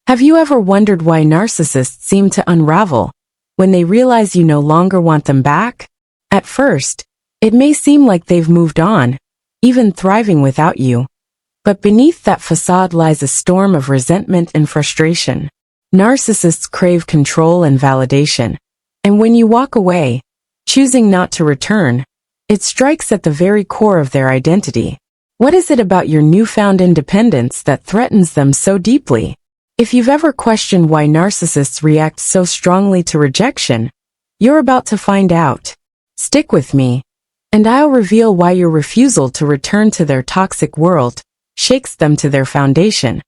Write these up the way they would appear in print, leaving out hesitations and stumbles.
Have you ever wondered why narcissists seem to unravel when they realize you no longer want them back? At first, it may seem like they've moved on, even thriving without you. But beneath that facade lies a storm of resentment and frustration. Narcissists crave control and validation. And when you walk away, choosing not to return, it strikes at the very core of their identity. What is it about your newfound independence that threatens them so deeply? If you've ever questioned why narcissists react so strongly to rejection, you're about to find out. Stick with me, and I'll reveal why your refusal to return to their toxic world shakes them to their foundation,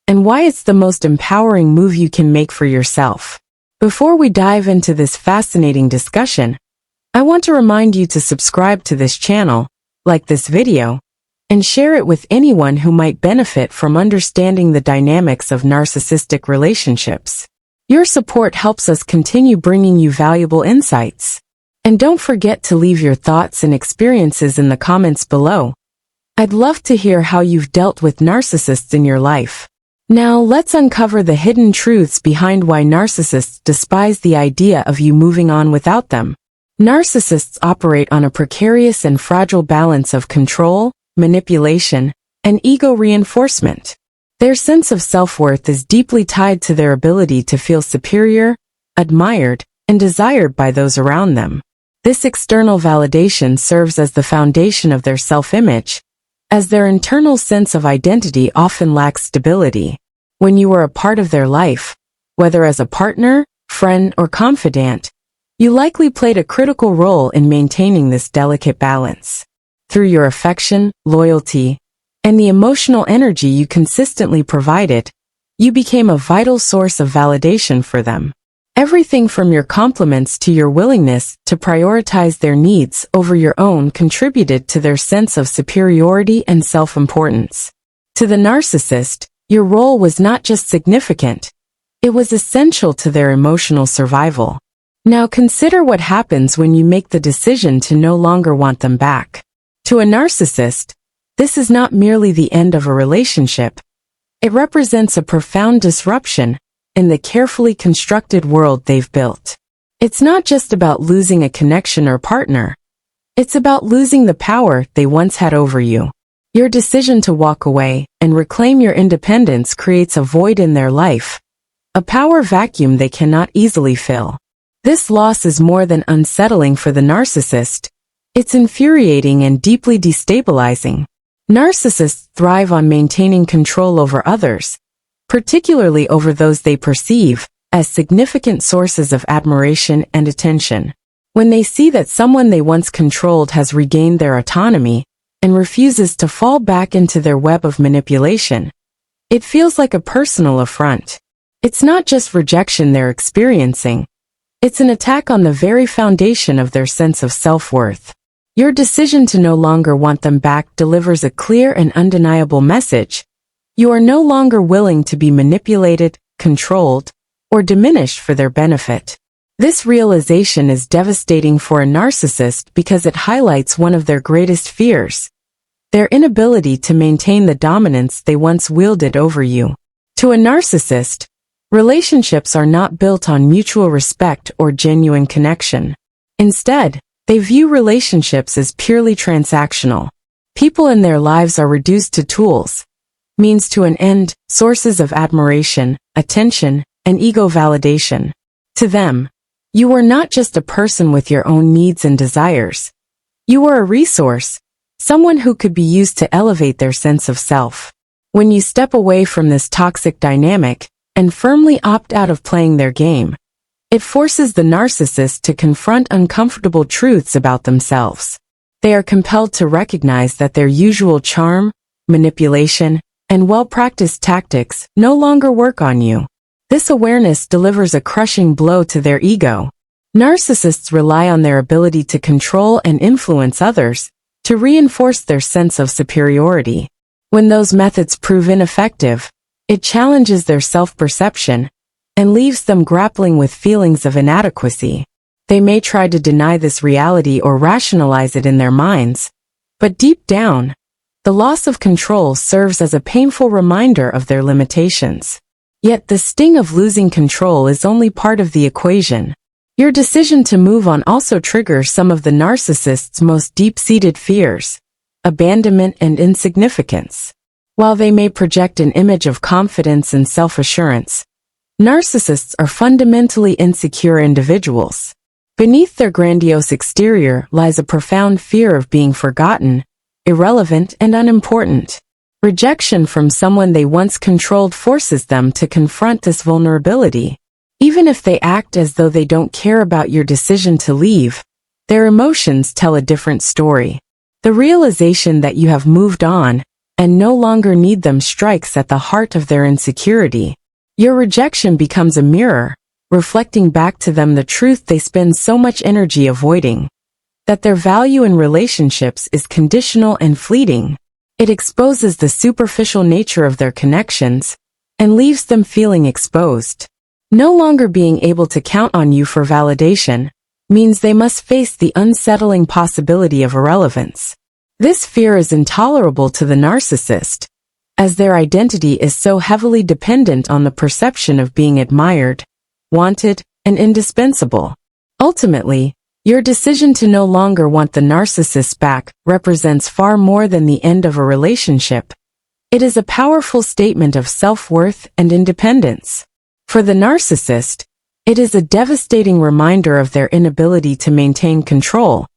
and why it's the most empowering move you can make for yourself. Before we dive into this fascinating discussion, I want to remind you to subscribe to this channel, like this video, and share it with anyone who might benefit from understanding the dynamics of narcissistic relationships. Your support helps us continue bringing you valuable insights. And don't forget to leave your thoughts and experiences in the comments below. I'd love to hear how you've dealt with narcissists in your life. Now let's uncover the hidden truths behind why narcissists despise the idea of you moving on without them. Narcissists operate on a precarious and fragile balance of control, manipulation, and ego reinforcement. Their sense of self-worth is deeply tied to their ability to feel superior, admired, and desired by those around them. This external validation serves as the foundation of their self-image, as their internal sense of identity often lacks stability. When you are a part of their life, whether as a partner, friend, or confidant, you likely played a critical role in maintaining this delicate balance. Through your affection, loyalty, and the emotional energy you consistently provided, you became a vital source of validation for them. Everything from your compliments to your willingness to prioritize their needs over your own contributed to their sense of superiority and self-importance. To the narcissist, your role was not just significant, it was essential to their emotional survival. Now consider what happens when you make the decision to no longer want them back. To a narcissist, this is not merely the end of a relationship. It represents a profound disruption in the carefully constructed world they've built. It's not just about losing a connection or partner. It's about losing the power they once had over you. Your decision to walk away and reclaim your independence creates a void in their life, a power vacuum they cannot easily fill. This loss is more than unsettling for the narcissist. It's infuriating and deeply destabilizing. Narcissists thrive on maintaining control over others, particularly over those they perceive as significant sources of admiration and attention. When they see that someone they once controlled has regained their autonomy and refuses to fall back into their web of manipulation, it feels like a personal affront. It's not just rejection they're experiencing. It's an attack on the very foundation of their sense of self-worth. Your decision to no longer want them back delivers a clear and undeniable message. You are no longer willing to be manipulated, controlled, or diminished for their benefit. This realization is devastating for a narcissist because it highlights one of their greatest fears: their inability to maintain the dominance they once wielded over you. To a narcissist, relationships are not built on mutual respect or genuine connection. Instead, they view relationships as purely transactional. People in their lives are reduced to tools, means to an end, sources of admiration, attention, and ego validation. To them, you are not just a person with your own needs and desires. You are a resource, someone who could be used to elevate their sense of self. When you step away from this toxic dynamic and firmly opt out of playing their game, it forces the narcissist to confront uncomfortable truths about themselves. They are compelled to recognize that their usual charm, manipulation, and well-practiced tactics no longer work on you. This awareness delivers a crushing blow to their ego. Narcissists rely on their ability to control and influence others to reinforce their sense of superiority. When those methods prove ineffective, it challenges their self-perception and leaves them grappling with feelings of inadequacy. They may try to deny this reality or rationalize it in their minds, but deep down, the loss of control serves as a painful reminder of their limitations. Yet the sting of losing control is only part of the equation. Your decision to move on also triggers some of the narcissist's most deep-seated fears: abandonment and insignificance. While they may project an image of confidence and self-assurance, narcissists are fundamentally insecure individuals. Beneath their grandiose exterior lies a profound fear of being forgotten, irrelevant, and unimportant. Rejection from someone they once controlled forces them to confront this vulnerability. Even if they act as though they don't care about your decision to leave, their emotions tell a different story. The realization that you have moved on and no longer need them strikes at the heart of their insecurity. Your rejection becomes a mirror, reflecting back to them the truth they spend so much energy avoiding: that their value in relationships is conditional and fleeting. It exposes the superficial nature of their connections and leaves them feeling exposed. No longer being able to count on you for validation means they must face the unsettling possibility of irrelevance. This fear is intolerable to the narcissist, as their identity is so heavily dependent on the perception of being admired, wanted, and indispensable. Ultimately, your decision to no longer want the narcissist back represents far more than the end of a relationship. It is a powerful statement of self-worth and independence. For the narcissist, it is a devastating reminder of their inability to maintain control,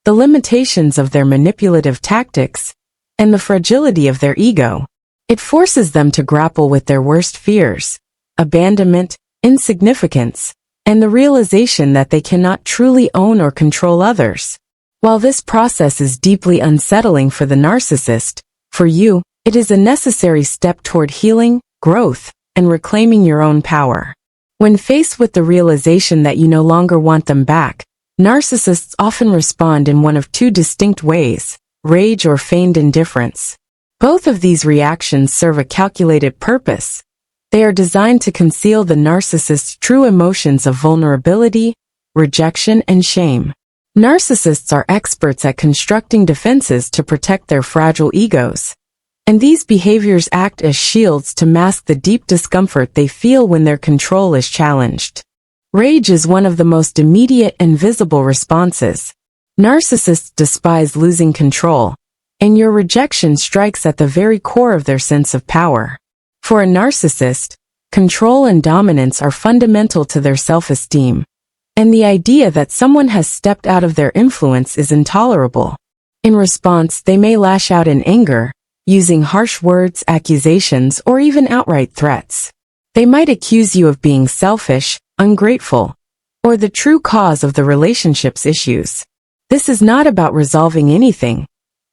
the limitations of their manipulative tactics, and the fragility of their ego. It forces them to grapple with their worst fears: abandonment, insignificance, and the realization that they cannot truly own or control others. While this process is deeply unsettling for the narcissist, for you, it is a necessary step toward healing, growth, and reclaiming your own power. When faced with the realization that you no longer want them back, narcissists often respond in one of two distinct ways: rage or feigned indifference. Both of these reactions serve a calculated purpose. They are designed to conceal the narcissist's true emotions of vulnerability, rejection, and shame. Narcissists are experts at constructing defenses to protect their fragile egos, and these behaviors act as shields to mask the deep discomfort they feel when their control is challenged. Rage is one of the most immediate and visible responses. Narcissists despise losing control, and your rejection strikes at the very core of their sense of power. For a narcissist, control and dominance are fundamental to their self-esteem, and the idea that someone has stepped out of their influence is intolerable. In response, they may lash out in anger, using harsh words, accusations, or even outright threats. They might accuse you of being selfish, ungrateful, or the true cause of the relationship's issues. This is not about resolving anything.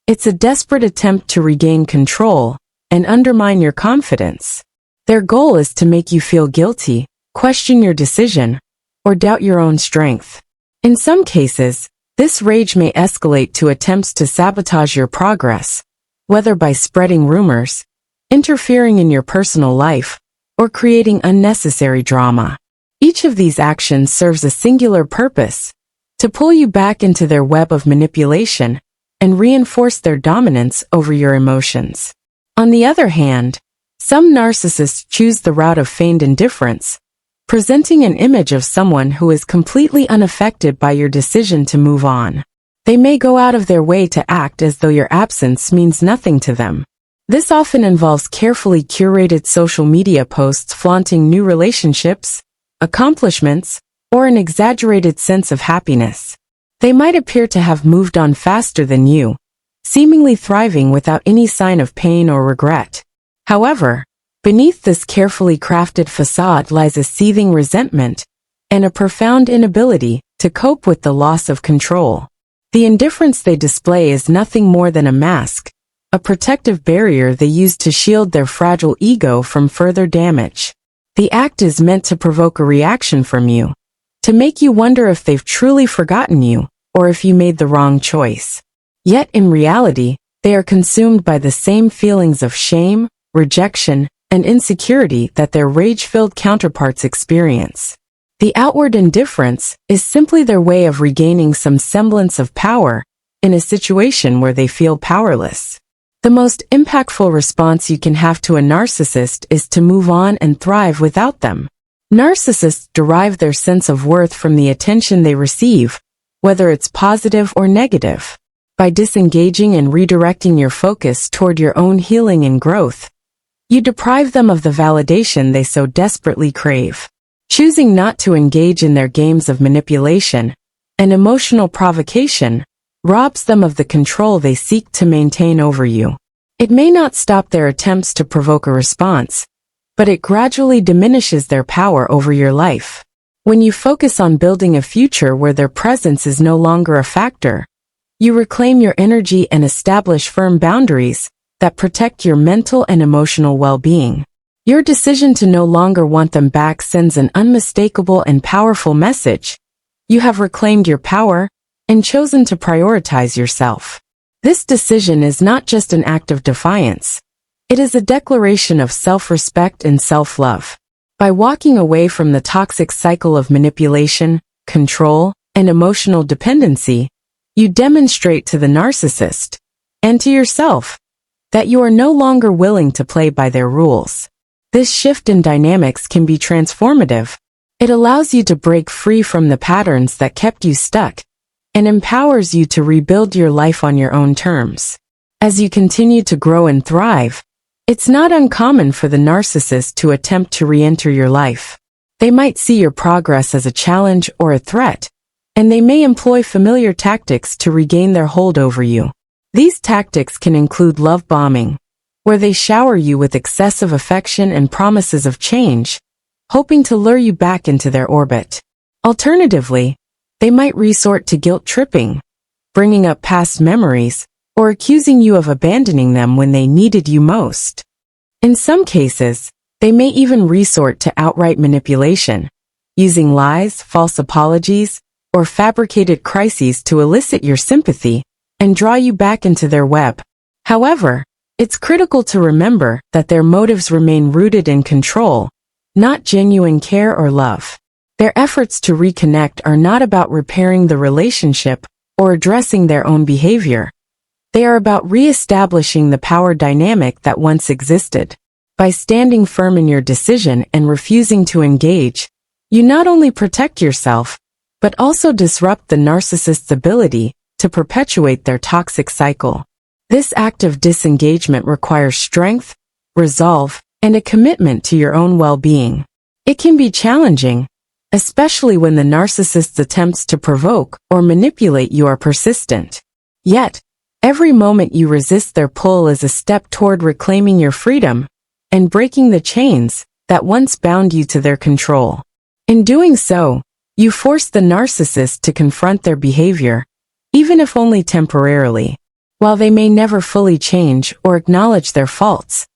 It's a desperate attempt to regain control and undermine your confidence. Their goal is to make you feel guilty, question your decision, or doubt your own strength. In some cases, this rage may escalate to attempts to sabotage your progress, whether by spreading rumors, interfering in your personal life, or creating unnecessary drama. Each of these actions serves a singular purpose: to pull you back into their web of manipulation and reinforce their dominance over your emotions. On the other hand, some narcissists choose the route of feigned indifference, presenting an image of someone who is completely unaffected by your decision to move on. They may go out of their way to act as though your absence means nothing to them. This often involves carefully curated social media posts flaunting new relationships, accomplishments, or an exaggerated sense of happiness. They might appear to have moved on faster than you, seemingly thriving without any sign of pain or regret. However, beneath this carefully crafted facade lies a seething resentment and a profound inability to cope with the loss of control. The indifference they display is nothing more than a mask, a protective barrier they use to shield their fragile ego from further damage. The act is meant to provoke a reaction from you, to make you wonder if they've truly forgotten you, or if you made the wrong choice. Yet in reality, they are consumed by the same feelings of shame, rejection, and insecurity that their rage-filled counterparts experience. The outward indifference is simply their way of regaining some semblance of power in a situation where they feel powerless. The most impactful response you can have to a narcissist is to move on and thrive without them. Narcissists derive their sense of worth from the attention they receive, whether it's positive or negative. By disengaging and redirecting your focus toward your own healing and growth, you deprive them of the validation they so desperately crave. Choosing not to engage in their games of manipulation and emotional provocation robs them of the control they seek to maintain over you. It may not stop their attempts to provoke a response, but it gradually diminishes their power over your life. When you focus on building a future where their presence is no longer a factor, you reclaim your energy and establish firm boundaries that protect your mental and emotional well-being. Your decision to no longer want them back sends an unmistakable and powerful message. You have reclaimed your power and chosen to prioritize yourself. This decision is not just an act of defiance. It is a declaration of self-respect and self-love. By walking away from the toxic cycle of manipulation, control, and emotional dependency, you demonstrate to the narcissist, and to yourself, that you are no longer willing to play by their rules. This shift in dynamics can be transformative. It allows you to break free from the patterns that kept you stuck, and empowers you to rebuild your life on your own terms. As you continue to grow and thrive, it's not uncommon for the narcissist to attempt to re-enter your life. They might see your progress as a challenge or a threat, and they may employ familiar tactics to regain their hold over you. These tactics can include love bombing, where they shower you with excessive affection and promises of change, hoping to lure you back into their orbit. Alternatively, they might resort to guilt tripping, bringing up past memories, or accusing you of abandoning them when they needed you most. In some cases, they may even resort to outright manipulation, using lies, false apologies, or fabricated crises to elicit your sympathy and draw you back into their web. However, it's critical to remember that their motives remain rooted in control, not genuine care or love. Their efforts to reconnect are not about repairing the relationship or addressing their own behavior. They are about re-establishing the power dynamic that once existed. By standing firm in your decision and refusing to engage, you not only protect yourself, but also disrupt the narcissist's ability to perpetuate their toxic cycle. This act of disengagement requires strength, resolve, and a commitment to your own well-being. It can be challenging, especially when the narcissist's attempts to provoke or manipulate you are persistent. Yet, every moment you resist their pull is a step toward reclaiming your freedom and breaking the chains that once bound you to their control. In doing so, you force the narcissist to confront their behavior, even if only temporarily. While they may never fully change or acknowledge their faults,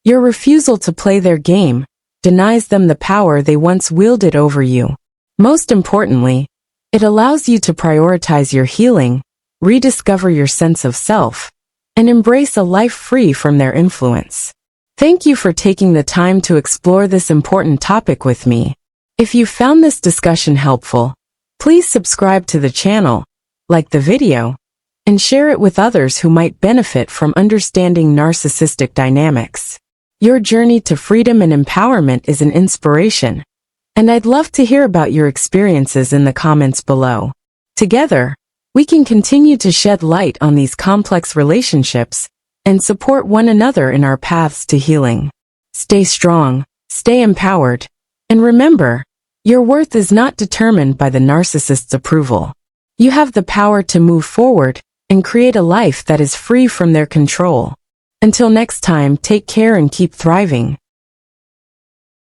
your refusal to play their game denies them the power they once wielded over you. Most importantly, it allows you to prioritize your healing, rediscover your sense of self, and embrace a life free from their influence. Thank you for taking the time to explore this important topic with me. If you found this discussion helpful, please subscribe to the channel, like the video, and share it with others who might benefit from understanding narcissistic dynamics. Your journey to freedom and empowerment is an inspiration, and I'd love to hear about your experiences in the comments below. Together, we can continue to shed light on these complex relationships and support one another in our paths to healing. Stay strong, stay empowered, and remember, your worth is not determined by the narcissist's approval. You have the power to move forward and create a life that is free from their control. Until next time, take care and keep thriving.